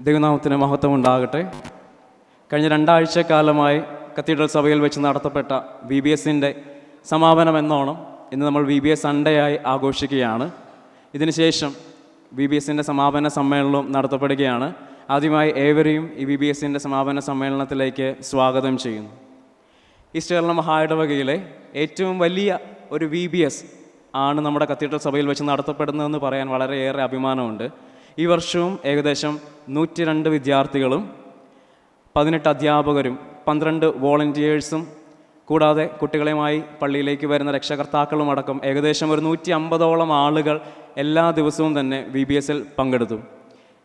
ദൈവനാമത്തിന് മഹത്വം ഉണ്ടാകട്ടെ. കഴിഞ്ഞ 2 ആഴ്ചക്കാലമായി കത്തീഡ്രൽ സഭയിൽ വെച്ച് നടത്തപ്പെട്ട VBSൻ്റെ സമാപനം എന്നോണം ഇന്ന് നമ്മൾ VBS സൺഡേ ആയി ആഘോഷിക്കുകയാണ്. ഇതിനുശേഷം VBSൻ്റെ സമാപന സമ്മേളനവും നടത്തപ്പെടുകയാണ്. ആദ്യമായി ഏവരെയും ഈ VBSൻ്റെ സമാപന സമ്മേളനത്തിലേക്ക് സ്വാഗതം ചെയ്യുന്നു. ഈസ്റ്റ് കേരള മഹായിടവകയിലെ ഏറ്റവും വലിയ ഒരു VBS ആണ് നമ്മുടെ കത്തീഡ്രൽ സഭയിൽ വെച്ച് നടത്തപ്പെടുന്നതെന്ന് പറയാൻ വളരെയേറെ അഭിമാനമുണ്ട്. ഈ വർഷവും ഏകദേശം 102 വിദ്യാർത്ഥികളും 18 അധ്യാപകരും 12 വോളണ്ടിയേഴ്സും കൂടാതെ കുട്ടികളുമായി പള്ളിയിലേക്ക് വരുന്ന രക്ഷകർത്താക്കളും അടക്കം ഏകദേശം ഒരു 150ഓളം ആളുകൾ എല്ലാ ദിവസവും തന്നെ VBSൽ പങ്കെടുത്തു.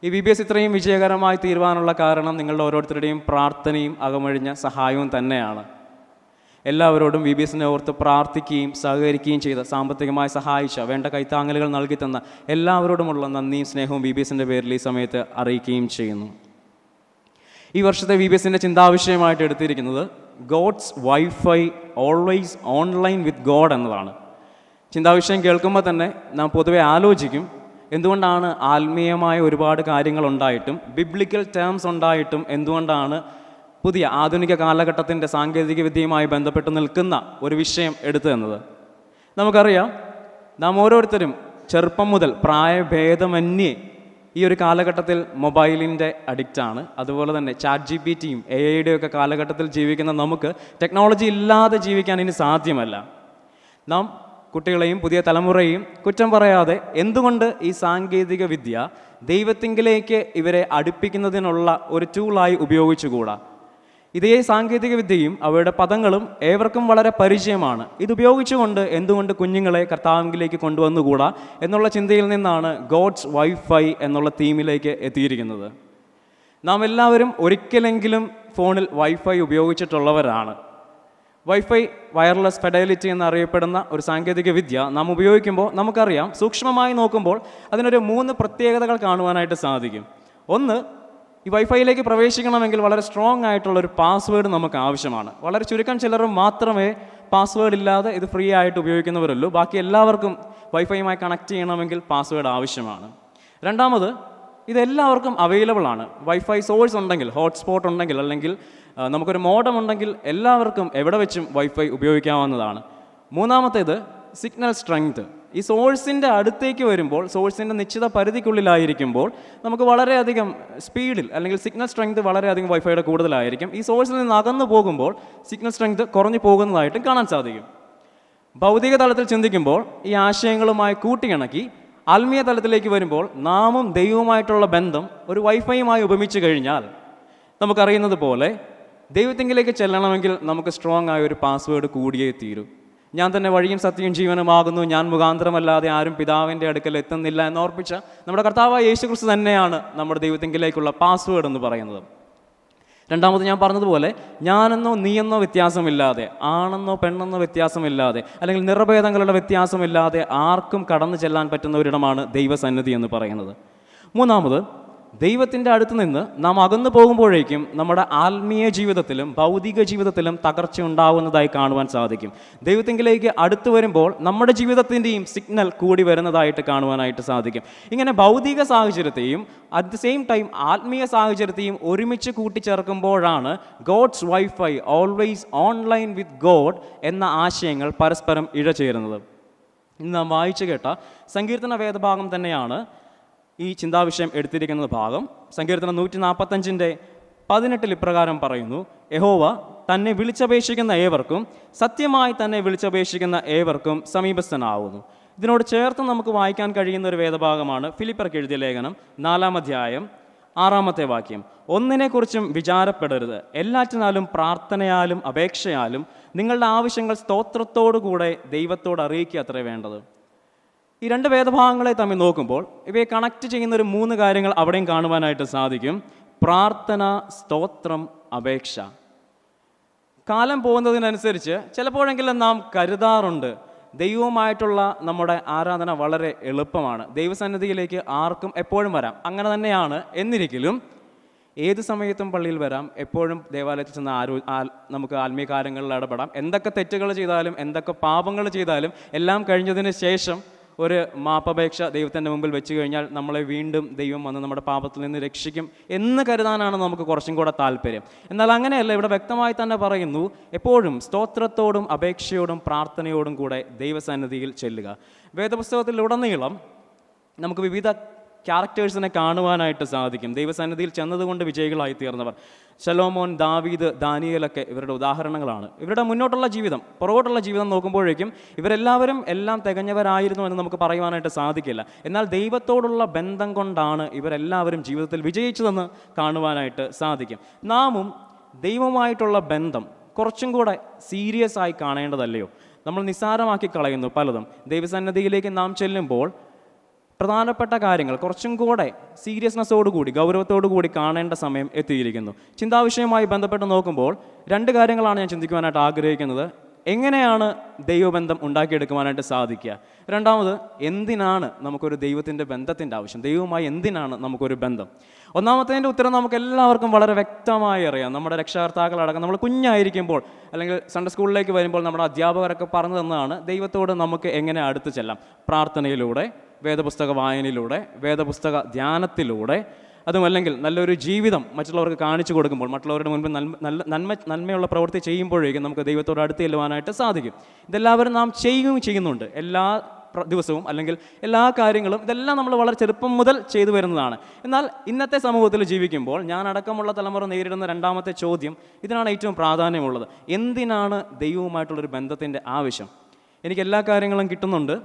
ഈ VBS ഇത്രയും വിജയകരമായി തീരുവാനുള്ള കാരണം നിങ്ങളുടെ ഓരോരുത്തരുടെയും പ്രാർത്ഥനയും അകമഴിഞ്ഞ സഹായവും തന്നെയാണ്. എല്ലാവരോടും VBSനെ ഓർത്ത് പ്രാർത്ഥിക്കുകയും സഹകരിക്കുകയും ചെയ്ത, സാമ്പത്തികമായി സഹായിച്ച, വേണ്ട കൈത്താങ്ങലുകൾ നൽകി തന്ന എല്ലാവരോടുമുള്ള നന്ദിയും സ്നേഹവും VBSൻ്റെ പേരിൽ ഈ സമയത്ത് അറിയിക്കുകയും ചെയ്യുന്നു. ഈ വർഷത്തെ VBSൻ്റെ ചിന്താവിഷയമായിട്ട് എടുത്തിരിക്കുന്നത് God's wifi always online with God എന്നതാണ്. ചിന്താവിഷയം കേൾക്കുമ്പോൾ തന്നെ നാം പൊതുവെ ആലോചിക്കും, എന്തുകൊണ്ടാണ് ആത്മീയമായ ഒരുപാട് കാര്യങ്ങളുണ്ടായിട്ടും ബിബ്ലിക്കൽ ടേംസ് ഉണ്ടായിട്ടും എന്തുകൊണ്ടാണ് പുതിയ ആധുനിക കാലഘട്ടത്തിൻ്റെ സാങ്കേതിക വിദ്യയുമായി ബന്ധപ്പെട്ട് നിൽക്കുന്ന ഒരു വിഷയം എടുത്തു എന്നത്. നമുക്കറിയാം, നാം ഓരോരുത്തരും ചെറുപ്പം മുതൽ പ്രായഭേദമന്യേ ഈ ഒരു കാലഘട്ടത്തിൽ മൊബൈലിൻ്റെ അഡിക്റ്റാണ്. അതുപോലെ തന്നെ ChatGPTയും AIയുടെയും ഒക്കെ കാലഘട്ടത്തിൽ ജീവിക്കുന്ന നമുക്ക് ടെക്നോളജി ഇല്ലാതെ ജീവിക്കാൻ ഇനി സാധ്യമല്ല. നാം കുട്ടികളെയും പുതിയ തലമുറയെയും കുറ്റം പറയാതെ എന്തുകൊണ്ട് ഈ സാങ്കേതിക വിദ്യ ദൈവത്തിങ്കിലേക്ക് ഇവരെ അടുപ്പിക്കുന്നതിനുള്ള ഒരു ടൂളായി ഉപയോഗിച്ചുകൂടാ? ഇതേ സാങ്കേതിക വിദ്യയും അവയുടെ പദങ്ങളും ഏവർക്കും വളരെ പരിചയമാണ്. ഇതുപയോഗിച്ചുകൊണ്ട് എന്തുകൊണ്ട് കുഞ്ഞുങ്ങളെ കർത്താവിലേക്ക് കൊണ്ടുവന്നുകൂടാ എന്നുള്ള ചിന്തയിൽ നിന്നാണ് ഗോഡ്സ് വൈഫൈ എന്നുള്ള തീമിലേക്ക് എത്തിയിരിക്കുന്നത്. നാം എല്ലാവരും ഒരിക്കലെങ്കിലും ഫോണിൽ വൈഫൈ ഉപയോഗിച്ചിട്ടുള്ളവരാണ്. വൈഫൈ വയർലെസ് ഫെഡലിറ്റി എന്നറിയപ്പെടുന്ന ഒരു സാങ്കേതിക വിദ്യ നാം ഉപയോഗിക്കുമ്പോൾ നമുക്കറിയാം, സൂക്ഷ്മമായി നോക്കുമ്പോൾ അതിനൊരു 3 പ്രത്യേകതകൾ കാണുവാനായിട്ട് സാധിക്കും. ഒന്ന്, ഈ വൈഫൈയിലേക്ക് പ്രവേശിക്കണമെങ്കിൽ വളരെ സ്ട്രോങ് ആയിട്ടുള്ളൊരു പാസ്വേഡ് നമുക്ക് ആവശ്യമാണ്. വളരെ ചുരുക്കം ചിലർ മാത്രമേ പാസ്വേഡ് ഇല്ലാതെ ഇത് ഫ്രീ ആയിട്ട് ഉപയോഗിക്കുന്നവരുള്ളൂ. ബാക്കി എല്ലാവർക്കും വൈഫൈയുമായി കണക്ട് ചെയ്യണമെങ്കിൽ പാസ്വേഡ് ആവശ്യമാണ്. രണ്ടാമത്, ഇതെല്ലാവർക്കും അവൈലബിൾ ആണ്. വൈഫൈ സോഴ്സ് ഉണ്ടെങ്കിൽ, ഹോട്ട്സ്പോട്ട് ഉണ്ടെങ്കിൽ, അല്ലെങ്കിൽ നമുക്കൊരു മോഡം ഉണ്ടെങ്കിൽ എല്ലാവർക്കും എവിടെ വെച്ചും വൈഫൈ ഉപയോഗിക്കാവുന്നതാണ്. മൂന്നാമത്തേത്, സിഗ്നൽ സ്ട്രെങ്ത്. ഈ സോഴ്സിൻ്റെ അടുത്തേക്ക് വരുമ്പോൾ, സോഴ്സിൻ്റെ നിശ്ചിത പരിധിക്കുള്ളിലായിരിക്കുമ്പോൾ നമുക്ക് വളരെയധികം സ്പീഡിൽ, അല്ലെങ്കിൽ സിഗ്നൽ സ്ട്രെങ്ത് വളരെയധികം വൈഫൈയുടെ കൂടുതലായിരിക്കും. ഈ സോഴ്സിൽ നിന്ന് അകന്നു പോകുമ്പോൾ സിഗ്നൽ സ്ട്രെങ്ത് കുറഞ്ഞു പോകുന്നതായിട്ടും കാണാൻ സാധിക്കും. ഭൗതിക തലത്തിൽ ചിന്തിക്കുമ്പോൾ ഈ ആശയങ്ങളുമായി കൂട്ടിയിണക്കി ആത്മീയ തലത്തിലേക്ക് വരുമ്പോൾ നാമും ദൈവവുമായിട്ടുള്ള ബന്ധം ഒരു വൈഫൈയുമായി ഉപമിച്ചു കഴിഞ്ഞാൽ നമുക്കറിയുന്നത് പോലെ ദൈവത്തിങ്കിലേക്ക് ചെല്ലണമെങ്കിൽ നമുക്ക് സ്ട്രോങ് ആയ ഒരു പാസ്വേഡ് കൂടിയേ തീരൂ. ഞാൻ തന്നെ വഴിയും സത്യവും ജീവനുമാകുന്നു, ഞാൻ മുഖാന്തരമല്ലാതെ ആരും പിതാവിൻ്റെ അടുക്കൽ എത്തുന്നില്ല എന്നോർപ്പിച്ച നമ്മുടെ കർത്താവായ യേശുക്രിസ്തു തന്നെയാണ് നമ്മുടെ ദൈവത്തിങ്കിലേക്കുള്ള പാസ്വേഡ് എന്ന് പറയുന്നത്. രണ്ടാമത്, ഞാൻ പറഞ്ഞതുപോലെ ഞാനെന്നോ നീയെന്നോ വ്യത്യാസമില്ലാതെ, ആണെന്നോ പെണ്ണെന്നോ വ്യത്യാസമില്ലാതെ, അല്ലെങ്കിൽ നിറഭേദങ്ങളുടെ വ്യത്യാസമില്ലാതെ ആർക്കും കടന്നു ചെല്ലാൻ പറ്റുന്ന ഒരിടമാണ് ദൈവസന്നിധി എന്ന് പറയുന്നത്. മൂന്നാമത്, ദൈവത്തിൻ്റെ അടുത്ത് നിന്ന് നാം അകന്നു പോകുമ്പോഴേക്കും നമ്മുടെ ആത്മീയ ജീവിതത്തിലും ഭൗതിക ജീവിതത്തിലും തകർച്ച ഉണ്ടാവുന്നതായി കാണുവാൻ സാധിക്കും. ദൈവത്തിങ്കിലേക്ക് അടുത്ത് വരുമ്പോൾ നമ്മുടെ ജീവിതത്തിൻ്റെയും സിഗ്നൽ കൂടി വരുന്നതായിട്ട് കാണുവാനായിട്ട് സാധിക്കും. ഇങ്ങനെ ഭൗതിക സാഹചര്യത്തെയും അറ്റ് ദ സെയിം ടൈം ആത്മീയ സാഹചര്യത്തെയും ഒരുമിച്ച് കൂട്ടിച്ചേർക്കുമ്പോഴാണ് God's wifi always online with God എന്ന ആശയങ്ങൾ പരസ്പരം ഇഴചേരുന്നത്. ഇന്ന് നാം വായിച്ചു കേട്ട സങ്കീർത്തന വേദഭാഗം തന്നെയാണ് ഈ ചിന്താവിഷയം എടുത്തിരിക്കുന്ന ഭാഗം. സങ്കീർത്തനം 145:18 ഇപ്രകാരം പറയുന്നു: യഹോവ തന്നെ വിളിച്ചപേക്ഷിക്കുന്ന ഏവർക്കും, സത്യമായി തന്നെ വിളിച്ചപേക്ഷിക്കുന്ന ഏവർക്കും സമീപസ്ഥനാവുന്നു. ഇതിനോട് ചേർത്ത് നമുക്ക് വായിക്കാൻ കഴിയുന്ന ഒരു വേദഭാഗമാണ് ഫിലിപ്പർക്ക് എഴുതിയ ലേഖനം 4-ാം അധ്യായം 6-ാമത്തെ വാക്യം. ഒന്നിനെക്കുറിച്ചും വിചാരപ്പെടരുത്, എല്ലാറ്റിനാലും പ്രാർത്ഥനയാലും അപേക്ഷയാലും നിങ്ങളുടെ ആവശ്യങ്ങൾ സ്തോത്രത്തോടു കൂടെ ദൈവത്തോട് അറിയിക്കുക അത്രേ വേണ്ടത്. ഈ 2 വേദഭാഗങ്ങളെ തമ്മിൽ നോക്കുമ്പോൾ ഇവയെ കണക്ട് ചെയ്യുന്ന ഒരു 3 കാര്യങ്ങൾ അവിടെയും കാണുവാനായിട്ട് സാധിക്കും. പ്രാർത്ഥന, സ്തോത്രം, അപേക്ഷ. കാലം പോകുന്നതിനനുസരിച്ച് ചിലപ്പോഴെങ്കിലും നാം കരുതാറുണ്ട്, ദൈവവുമായിട്ടുള്ള നമ്മുടെ ആരാധന വളരെ എളുപ്പമാണ്, ദൈവസന്നിധിയിലേക്ക് ആർക്കും എപ്പോഴും വരാം. അങ്ങനെ തന്നെയാണ്. എന്നിരിക്കലും ഏത് സമയത്തും പള്ളിയിൽ വരാം, എപ്പോഴും ദേവാലയത്തിൽ ചെന്ന് നമുക്ക് ആത്മീയ കാര്യങ്ങളിൽ ഇടപെടാം. എന്തൊക്കെ തെറ്റുകൾ ചെയ്താലും, എന്തൊക്കെ പാപങ്ങൾ ചെയ്താലും എല്ലാം കഴിഞ്ഞതിന് ശേഷം ഒരു മാപ്പപേക്ഷ ദൈവത്തിൻ്റെ മുമ്പിൽ വെച്ച് കഴിഞ്ഞാൽ നമ്മളെ വീണ്ടും ദൈവം വന്ന് നമ്മുടെ പാപത്തിൽ നിന്ന് രക്ഷിക്കും എന്ന് കരുതാനാണ് നമുക്ക് കുറച്ചും കൂടെ താല്പര്യം. എന്നാൽ അങ്ങനെയല്ല, ഇവിടെ വ്യക്തമായി തന്നെ പറയുന്നു, എപ്പോഴും സ്തോത്രത്തോടും അപേക്ഷയോടും പ്രാർത്ഥനയോടും കൂടെ ദൈവസന്നിധിയിൽ ചെല്ലുക. വേദപുസ്തകത്തിലുടനീളം നമുക്ക് വിവിധ ക്യാരക്ടേഴ്സിനെ കാണുവാനായിട്ട് സാധിക്കും. ദൈവസന്നിധിയിൽ ചെന്നതുകൊണ്ട് വിജയികളായി തീർന്നവർ ശലോമോൻ, ദാവീദ്, ദാനിയേലൊക്കെ ഇവരുടെ ഉദാഹരണങ്ങളാണ്. ഇവരുടെ മുന്നോട്ടുള്ള ജീവിതം, പുറകോട്ടുള്ള ജീവിതം നോക്കുമ്പോഴേക്കും ഇവരെല്ലാവരും എല്ലാം തികഞ്ഞവരായിരുന്നു എന്ന് നമുക്ക് പറയുവാനായിട്ട് സാധിക്കില്ല. എന്നാൽ ദൈവത്തോടുള്ള ബന്ധം കൊണ്ടാണ് ഇവരെല്ലാവരും ജീവിതത്തിൽ വിജയിച്ചതെന്ന് കാണുവാനായിട്ട് സാധിക്കും. നാമും ദൈവമായിട്ടുള്ള ബന്ധം കുറച്ചും കൂടെ സീരിയസ് ആയി കാണേണ്ടതല്ലയോ? നമ്മൾ നിസ്സാരമാക്കി കളയുന്നു പലതും. ദൈവസന്നിധിയിലേക്ക് നാം ചെല്ലുമ്പോൾ പ്രധാനപ്പെട്ട കാര്യങ്ങൾ കുറച്ചും കൂടെ സീരിയസ്നെസ്സോടുകൂടി, ഗൗരവത്തോടു കൂടി കാണേണ്ട സമയം എത്തിയിരിക്കുന്നു. ചിന്താവിഷയവുമായി ബന്ധപ്പെട്ട് നോക്കുമ്പോൾ 2 കാര്യങ്ങളാണ് ഞാൻ ചിന്തിക്കുവാനായിട്ട് ആഗ്രഹിക്കുന്നത്. എങ്ങനെയാണ് ദൈവബന്ധം ഉണ്ടാക്കിയെടുക്കുവാനായിട്ട് സാധിക്കുക? രണ്ടാമത്, എന്തിനാണ് നമുക്കൊരു ദൈവത്തിൻ്റെ ബന്ധത്തിൻ്റെ ആവശ്യം? ദൈവവുമായി എന്തിനാണ് നമുക്കൊരു ബന്ധം? ഒന്നാമത്തേൻ്റെ ഉത്തരം നമുക്ക് എല്ലാവർക്കും വളരെ വ്യക്തമായി അറിയാം. നമ്മുടെ രക്ഷകർത്താക്കളടക്കം നമ്മൾ കുഞ്ഞായിരിക്കുമ്പോൾ അല്ലെങ്കിൽ സൺഡേ സ്കൂളിലേക്ക് വരുമ്പോൾ നമ്മുടെ അധ്യാപകരൊക്കെ പറഞ്ഞു തന്നതാണ്, ദൈവത്തോട് നമുക്ക് എങ്ങനെ അടുത്ത് ചെല്ലാം. പ്രാർത്ഥനയിലൂടെ, വേദപുസ്തക വായനയിലൂടെ, വേദപുസ്തക ധ്യാനത്തിലൂടെ, അതുമല്ലെങ്കിൽ നല്ലൊരു ജീവിതം മറ്റുള്ളവർക്ക് കാണിച്ചു കൊടുക്കുമ്പോൾ, മറ്റുള്ളവരുടെ മുൻപിൽ നന്മയുള്ള പ്രവൃത്തി ചെയ്യുമ്പോഴേക്കും നമുക്ക് ദൈവത്തോട് അടുത്ത് ചെല്ലുവാനായിട്ട് സാധിക്കും. ഇതെല്ലാവരും നാം ചെയ്യുന്നുണ്ട്. എല്ലാ ദിവസവും അല്ലെങ്കിൽ എല്ലാ കാര്യങ്ങളും ഇതെല്ലാം നമ്മൾ വളരെ ചെറുപ്പം മുതൽ ചെയ്തു വരുന്നതാണ്. എന്നാൽ ഇന്നത്തെ സമൂഹത്തിൽ ജീവിക്കുമ്പോൾ ഞാൻ അടക്കമുള്ള തലമുറ നേരിടുന്ന രണ്ടാമത്തെ ചോദ്യം, ഇതിനാണ് ഏറ്റവും പ്രാധാന്യമുള്ളത്. എന്തിനാണ് ദൈവവുമായിട്ടുള്ളൊരു ബന്ധത്തിൻ്റെ ആവശ്യം? എനിക്ക് എല്ലാ കാര്യങ്ങളും കിട്ടുന്നുണ്ട്,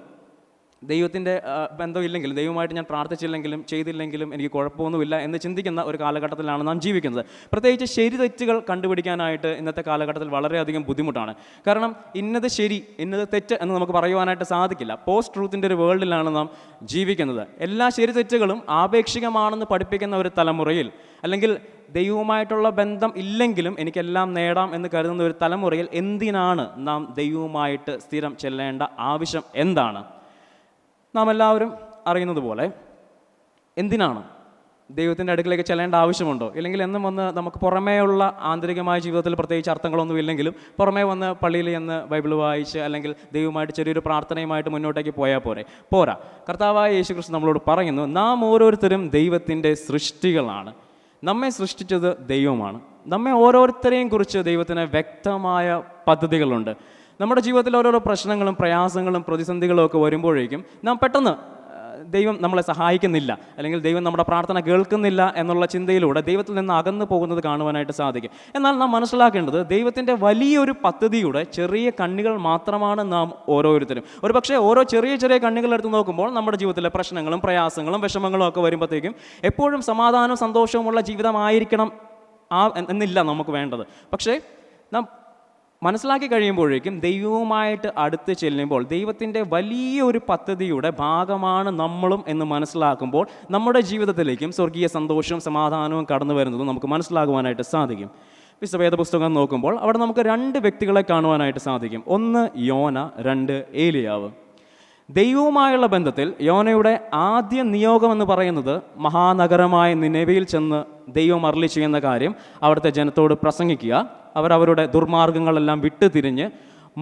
ദൈവത്തിൻ്റെ ബന്ധമില്ലെങ്കിലും, ദൈവമായിട്ട് ഞാൻ പ്രാർത്ഥിച്ചില്ലെങ്കിലും ചെയ്തില്ലെങ്കിലും എനിക്ക് കുഴപ്പമൊന്നുമില്ല എന്ന് ചിന്തിക്കുന്ന ഒരു കാലഘട്ടത്തിലാണ് നാം ജീവിക്കുന്നത്. പ്രത്യേകിച്ച് ശരി തെറ്റുകൾ കണ്ടുപിടിക്കാനായിട്ട് ഇന്നത്തെ കാലഘട്ടത്തിൽ വളരെയധികം ബുദ്ധിമുട്ടാണ്. കാരണം ഇന്നത് ശരി, ഇന്നത് തെറ്റ് എന്ന് നമുക്ക് പറയുവാനായിട്ട് സാധിക്കില്ല. പോസ്റ്റ് ട്രൂത്തിൻ്റെ ഒരു വേൾഡിലാണ് നാം ജീവിക്കുന്നത്. എല്ലാ ശരി തെറ്റുകളും ആപേക്ഷികമാണെന്ന് പഠിപ്പിക്കുന്ന ഒരു തലമുറയിൽ, അല്ലെങ്കിൽ ദൈവവുമായിട്ടുള്ള ബന്ധം ഇല്ലെങ്കിലും എനിക്കെല്ലാം നേടാം എന്ന് കരുതുന്ന ഒരു തലമുറയിൽ എന്തിനാണ് നാം ദൈവവുമായിട്ട് സ്ഥിരം ചെല്ലേണ്ട ആവശ്യം എന്താണ്? നാം എല്ലാവരും അറിയുന്നത് പോലെ എന്തിനാണ് ദൈവത്തിൻ്റെ അടുക്കിലേക്ക് ചെല്ലേണ്ട ആവശ്യമുണ്ടോ? ഇല്ലെങ്കിൽ എന്നും വന്ന് നമുക്ക് പുറമേയുള്ള ആന്തരികമായ ജീവിതത്തിൽ പ്രത്യേകിച്ച് അർത്ഥങ്ങളൊന്നും ഇല്ലെങ്കിലും പുറമേ വന്ന് പള്ളിയിൽ ചെന്ന് ബൈബിൾ വായിച്ച് അല്ലെങ്കിൽ ദൈവമായിട്ട് ചെറിയൊരു പ്രാർത്ഥനയുമായിട്ട് മുന്നോട്ടേക്ക് പോരാ. കർത്താവായ യേശുക്രിസ്തു നമ്മളോട് പറയുന്നു, നാം ഓരോരുത്തരും ദൈവത്തിൻ്റെ സൃഷ്ടികളാണ്. നമ്മെ സൃഷ്ടിച്ചത് ദൈവമാണ്. നമ്മെ ഓരോരുത്തരെയും കുറിച്ച് ദൈവത്തിന് വ്യക്തമായ പദ്ധതികളുണ്ട്. നമ്മുടെ ജീവിതത്തിൽ ഓരോരോ പ്രശ്നങ്ങളും പ്രയാസങ്ങളും പ്രതിസന്ധികളും ഒക്കെ വരുമ്പോഴേക്കും നാം പെട്ടെന്ന് ദൈവം നമ്മളെ സഹായിക്കുന്നില്ല, അല്ലെങ്കിൽ ദൈവം നമ്മുടെ പ്രാർത്ഥന കേൾക്കുന്നില്ല എന്നുള്ള ചിന്തയിലൂടെ ദൈവത്തിൽ നിന്ന് അകന്നു പോകുന്നത് കാണുവാനായിട്ട് സാധിക്കും. എന്നാൽ നാം മനസ്സിലാക്കേണ്ടത്, ദൈവത്തിൻ്റെ വലിയൊരു പദ്ധതിയുടെ ചെറിയ കണ്ണികൾ മാത്രമാണ് നാം ഓരോരുത്തരും. ഒരുപക്ഷെ ഓരോ ചെറിയ കണ്ണികൾ എടുത്ത് നോക്കുമ്പോൾ നമ്മുടെ ജീവിതത്തിലെ പ്രശ്നങ്ങളും പ്രയാസങ്ങളും വിഷമങ്ങളും ഒക്കെ വരുമ്പോഴത്തേക്കും എപ്പോഴും സമാധാനവും സന്തോഷവുമുള്ള ജീവിതമായിരിക്കണം എന്നില്ല നമുക്ക് വേണ്ടത്. പക്ഷേ നാം മനസ്സിലാക്കി കഴിയുമ്പോഴേക്കും ദൈവവുമായിട്ട് അടുത്ത് ചെല്ലുമ്പോൾ ദൈവത്തിൻ്റെ വലിയൊരു പദ്ധതിയുടെ ഭാഗമാണ് നമ്മളും എന്ന് മനസ്സിലാക്കുമ്പോൾ നമ്മുടെ ജീവിതത്തിലേക്കും സ്വർഗീയ സന്തോഷവും സമാധാനവും കടന്നു വരുന്നതും നമുക്ക് മനസ്സിലാകുവാനായിട്ട് സാധിക്കും. വേദപുസ്തകം നോക്കുമ്പോൾ അവിടെ നമുക്ക് 2 വ്യക്തികളെ കാണുവാനായിട്ട് സാധിക്കും. ഒന്ന് യോന, 2 ഏലിയാവ്. ദൈവവുമായുള്ള ബന്ധത്തിൽ യോനയുടെ ആദ്യ നിയോഗം എന്ന് പറയുന്നത് മഹാനഗരമായ നിനവയിൽ ചെന്ന് ദൈവം അരുളി ചെയ്യുന്ന കാര്യം അവിടുത്തെ ജനത്തോട് പ്രസംഗിക്കുക, അവരവരുടെ ദുർമാർഗങ്ങളെല്ലാം വിട്ടുതിരിഞ്ഞ്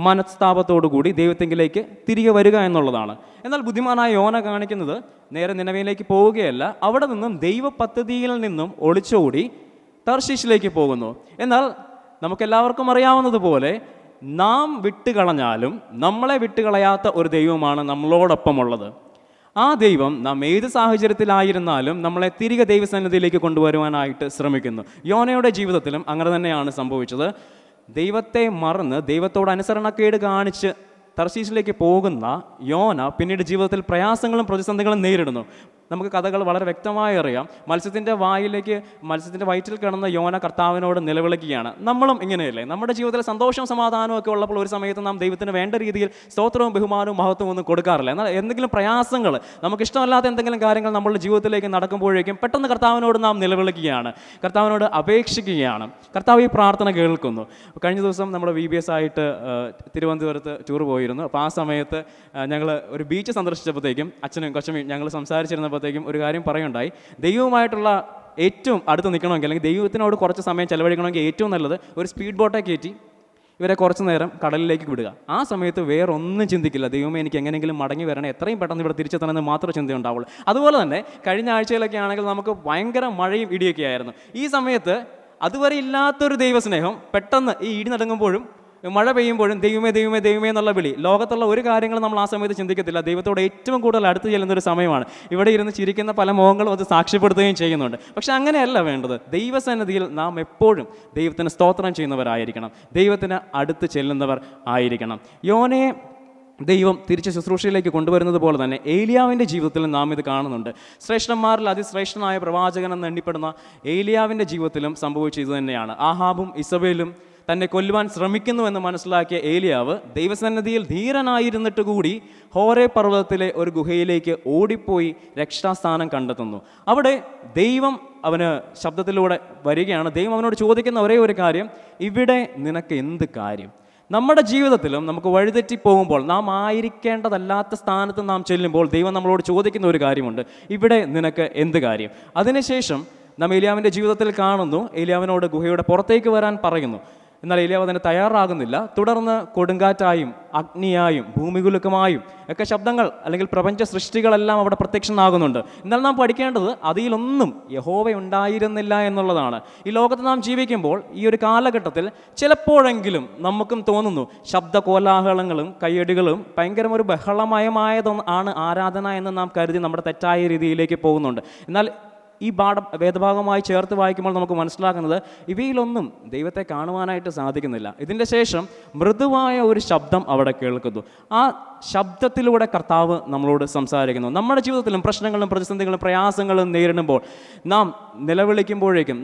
മനസ്താപത്തോടുകൂടി ദൈവത്തെങ്കിലേക്ക് തിരികെ വരിക എന്നുള്ളതാണ്. എന്നാൽ ബുദ്ധിമാനായ യോന കാണിക്കുന്നത് നേരെ നിനവയിലേക്ക് പോവുകയല്ല, അവിടെ നിന്നും ദൈവ പദ്ധതിയിൽ നിന്നും ഒളിച്ചോടി തർശീശിലേക്ക് പോകുന്നു. എന്നാൽ നമുക്കെല്ലാവർക്കും അറിയാവുന്നതുപോലെ നാം വിട്ടുകളഞ്ഞാലും നമ്മളെ വിട്ടുകളയാത്ത ഒരു ദൈവമാണ് നമ്മളോടൊപ്പമുള്ളത്. ആ ദൈവം നാം ഏത് സാഹചര്യത്തിലായിരുന്നാലും നമ്മളെ തിരികെ ദൈവസന്നിധിയിലേക്ക് കൊണ്ടുവരുവാനായിട്ട് ശ്രമിക്കുന്നു. യോനയുടെ ജീവിതത്തിലും അങ്ങനെ തന്നെയാണ് സംഭവിച്ചത്. ദൈവത്തെ മറന്ന് ദൈവത്തോട് അനുസരണക്കേട് കാണിച്ച് തർശീശിലേക്ക് പോകുന്ന യോന പിന്നീട് ജീവിതത്തിൽ പ്രയാസങ്ങളും പ്രതിസന്ധികളും നേരിടുന്നു. നമുക്ക് കഥകൾ വളരെ വ്യക്തമായി അറിയാം. മത്സ്യത്തിൻ്റെ വയറ്റിൽ കിടന്ന യോന കർത്താവിനോട് നിലവിളിക്കുകയാണ്. നമ്മളും ഇങ്ങനെയല്ലേ? നമ്മുടെ ജീവിതത്തിൽ സന്തോഷവും സമാധാനവും ഒക്കെ ഉള്ളപ്പോൾ ഒരു സമയത്ത് നാം ദൈവത്തിന് വേണ്ട രീതിയിൽ സ്തോത്രവും ബഹുമാനവും മഹത്വവും ഒന്നും കൊടുക്കാറില്ല. എന്നാൽ എന്തെങ്കിലും പ്രയാസങ്ങൾ, നമുക്കിഷ്ടമല്ലാത്ത എന്തെങ്കിലും കാര്യങ്ങൾ നമ്മളുടെ ജീവിതത്തിലേക്ക് നടക്കുമ്പോഴേക്കും പെട്ടെന്ന് കർത്താവിനോട് നാം നിലവിളിക്കുകയാണ്, കർത്താവിനോട് അപേക്ഷിക്കുകയാണ്. കർത്താവ് ഈ പ്രാർത്ഥന കേൾക്കുന്നു. കഴിഞ്ഞ ദിവസം നമ്മുടെ VBS ആയിട്ട് തിരുവനന്തപുരത്ത് ടൂർ പോയിരുന്നു. അപ്പോൾ ആ സമയത്ത് ഞങ്ങൾ ഒരു ബീച്ച് സന്ദർശിച്ചപ്പോഴത്തേക്കും അച്ഛനും കൊച്ചമ്മയും ഞങ്ങൾ സംസാരിച്ചിരുന്നപ്പോഴത്തേക്കും ഒരു കാര്യം പറയുണ്ടായി. ദൈവവുമായിട്ടുള്ള ഏറ്റവും അടുത്ത് നിൽക്കണമെങ്കിൽ അല്ലെങ്കിൽ ദൈവത്തിനോട് കുറച്ച് സമയം ചെലവഴിക്കണമെങ്കിൽ ഏറ്റവും നല്ലത് ഒരു സ്പീഡ് ബോട്ടെ കയറ്റി ഇവരെ കുറച്ച് നേരം കടലിലേക്ക് വിടുക. ആ സമയത്ത് വേറൊന്നും ചിന്തിക്കില്ല. ദൈവമേ എനിക്ക് എങ്ങനെയെങ്കിലും മടങ്ങി വരണേ, എത്രയും പെട്ടെന്ന് ഇവിടെ തിരിച്ചെത്തണമെന്ന് മാത്രമേ ചിന്തയുണ്ടാവുള്ളൂ. അതുപോലെ തന്നെ കഴിഞ്ഞ ആഴ്ചയിലൊക്കെ ആണെങ്കിൽ നമുക്ക് ഭയങ്കര മഴയും ഇടിയൊക്കെ ആയിരുന്നു. ഈ സമയത്ത് അതുവരെ ഇല്ലാത്തൊരു ദൈവസ്നേഹം പെട്ടെന്ന് ഈ ഇടി നടുങ്ങുമ്പോഴും മഴ പെയ്യുമ്പോഴും ദൈവമേ ദൈവമേ ദൈവമേ എന്നുള്ള വിളി. ലോകത്തുള്ള ഒരു കാര്യങ്ങളും നമ്മൾ ആ സമയത്ത് ചിന്തിക്കത്തില്ല. ദൈവത്തോട് ഏറ്റവും കൂടുതൽ അടുത്ത് ചെല്ലുന്നൊരു സമയമാണ്. ഇവിടെ ഇരുന്ന് ചിരിക്കുന്ന പല മുഖങ്ങളും അത് സാക്ഷ്യപ്പെടുത്തുകയും ചെയ്യുന്നുണ്ട്. പക്ഷെ അങ്ങനെയല്ല വേണ്ടത്. ദൈവസന്നിധിയിൽ നാം എപ്പോഴും ദൈവത്തിന് സ്തോത്രം ചെയ്യുന്നവരായിരിക്കണം, ദൈവത്തിന് അടുത്ത് ചെല്ലുന്നവർ ആയിരിക്കണം. യോനയെ ദൈവം തിരിച്ച് ശുശ്രൂഷയിലേക്ക് കൊണ്ടുവരുന്നത് പോലെ തന്നെ ഏലിയാവിൻ്റെ ജീവിതത്തിൽ നാം ഇത് കാണുന്നുണ്ട്. ശ്രേഷ്ഠന്മാരിൽ അതിശ്രേഷ്ഠനായ പ്രവാചകൻ എന്ന് എണ്ണിപ്പെടുന്ന ഏലിയാവിൻ്റെ ജീവിതത്തിലും സംഭവിച്ചത് ഇത് തന്നെയാണ്. ആഹാബും ഇസബേലും തന്നെ കൊല്ലുവാൻ ശ്രമിക്കുന്നുവെന്ന് മനസ്സിലാക്കിയ ഏലിയാവ് ദൈവസന്നിധിയിൽ ധീരനായിരുന്നിട്ട് കൂടി ഹോരേ പർവ്വതത്തിലെ ഒരു ഗുഹയിലേക്ക് ഓടിപ്പോയി രക്ഷാസ്ഥാനം കണ്ടെത്തുന്നു. അവിടെ ദൈവം അവന് ശബ്ദത്തിലൂടെ വരികയാണ്. ദൈവം അവനോട് ചോദിക്കുന്ന ഒരേ ഒരു കാര്യം, ഇവിടെ നിനക്ക് എന്ത് കാര്യം? നമ്മുടെ ജീവിതത്തിലും നമുക്ക് വഴിതെറ്റി പോകുമ്പോൾ, നാം ആയിരിക്കേണ്ടതല്ലാത്ത സ്ഥാനത്ത് നാം ചെല്ലുമ്പോൾ ദൈവം നമ്മളോട് ചോദിക്കുന്ന ഒരു കാര്യമുണ്ട്, ഇവിടെ നിനക്ക് എന്ത് കാര്യം? അതിനുശേഷം നാം ഏലിയാവിൻ്റെ ജീവിതത്തിൽ കാണുന്നു, ഏലിയാവിനോട് ഗുഹയുടെ പുറത്തേക്ക് വരാൻ പറയുന്നു. എന്നാൽ ഏലിയാവ് അതിന് തയ്യാറാകുന്നില്ല. തുടർന്ന് കൊടുങ്കാറ്റായും അഗ്നിയായും ഭൂമികുലുക്കമായും ഒക്കെ ശബ്ദങ്ങൾ അല്ലെങ്കിൽ പ്രപഞ്ച സൃഷ്ടികളെല്ലാം അവിടെ പ്രത്യക്ഷനാകുന്നുണ്ട്. എന്നാൽ നാം പഠിക്കേണ്ടത് അതിലൊന്നും യഹോവ ഉണ്ടായിരുന്നില്ല എന്നുള്ളതാണ്. ഈ ലോകത്ത് നാം ജീവിക്കുമ്പോൾ ഈ ഒരു കാലഘട്ടത്തിൽ ചിലപ്പോഴെങ്കിലും നമുക്കും തോന്നുന്നു ശബ്ദ കോലാഹലങ്ങളും കയ്യടികളും ഭയങ്കര ഒരു ബഹളമയമായതാണ് ആരാധന എന്ന് നാം കരുതി നമ്മുടെ തെറ്റായ രീതിയിലേക്ക് പോകുന്നുണ്ട്. എന്നാൽ ഈ വേദഭാഗമായി ചേർത്ത് വായിക്കുമ്പോൾ നമുക്ക് മനസ്സിലാക്കുന്നത് ഇവയിലൊന്നും ദൈവത്തെ കാണുവാനായിട്ട് സാധിക്കുന്നില്ല. ഇതിൻ്റെ ശേഷം മൃദുവായ ഒരു ശബ്ദം അവിടെ കേൾക്കുന്നു. ആ ശബ്ദത്തിലൂടെ കർത്താവ് നമ്മളോട് സംസാരിക്കുന്നു. നമ്മുടെ ജീവിതത്തിലും പ്രശ്നങ്ങളും പ്രതിസന്ധികളും പ്രയാസങ്ങളും നേരിടുമ്പോൾ നാം നിലവിളിക്കുമ്പോഴേക്കും